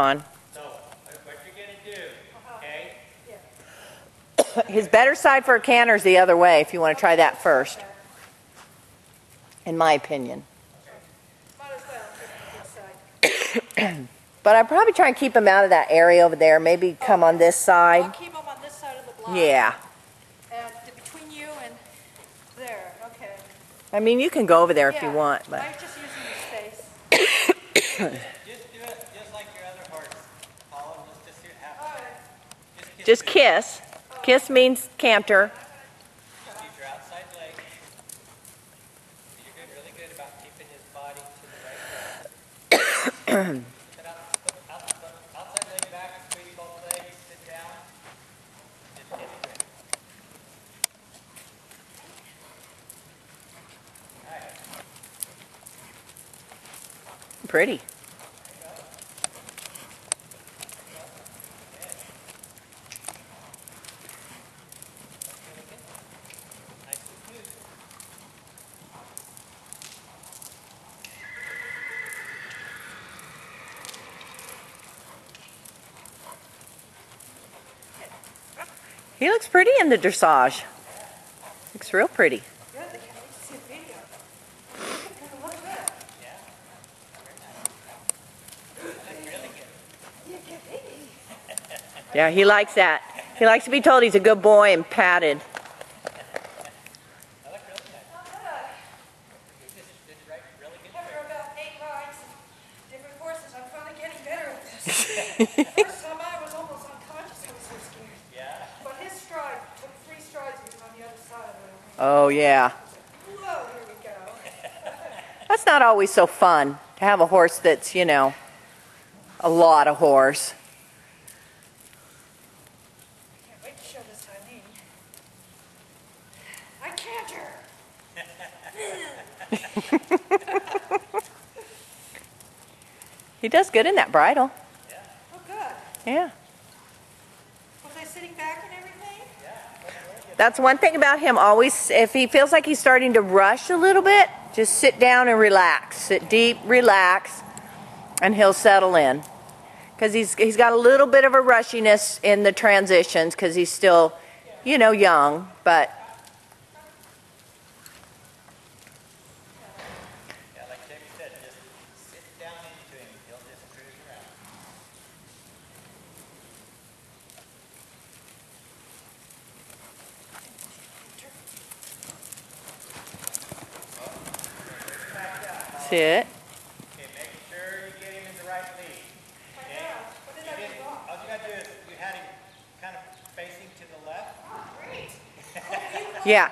on. So, what you're going to do, okay? His better side for a canter is the other way if you want to try that first, in my opinion. Might as well get on the good side. But I'd probably try and keep him out of that area over there. Maybe come on this I'll side. keep them on this side of the block. Yeah. And between you and there, okay. I mean, you can go over there if you Yeah, want, but I'm just using your space. Just do it just like your other horse. Follow him, just see what happens. All right. just kiss. Kiss means canter. Just use your outside leg. You're really good about keeping his body to the right direction. Put outside leg back, squeeze both legs, sit down. Just hit it good. All right. Pretty. Nice and smooth. He looks pretty in the dressage. Looks real pretty. Good, they can't wait to see the video. Look at that. Yeah. Very nice. That's really good. Yeah, he likes that. He likes to be told he's a good boy and patted. That looked really nice. You just did right, really good After trick. about 8 rides and different horses, I'm finally getting better at this. First time I was almost unconscious, I was so scared. Yeah. But his stride took 3 strides, he was on the other side of it. Oh, yeah. Whoa, here we go. That's not always so fun to have a horse that's, you know, a lot of horse. Can't wait to show this to Eileen. I canter. He does good in that bridle. Oh, good. Yeah. Was I sitting back and everything? That's one thing about him. Always, if he feels like he's starting to rush a little bit, just sit down and relax. Sit deep, relax, and he'll settle in. Because he's got a little bit of a rushiness in the transitions because he's still, you know, young. But Yeah, like Jamie said, just sit down into him. He'll just cruise around. sit. Okay, make sure you get him in the right lead. Okay? What did I do wrong? All you gotta do is you had him kind of facing to the left. Great. Yeah.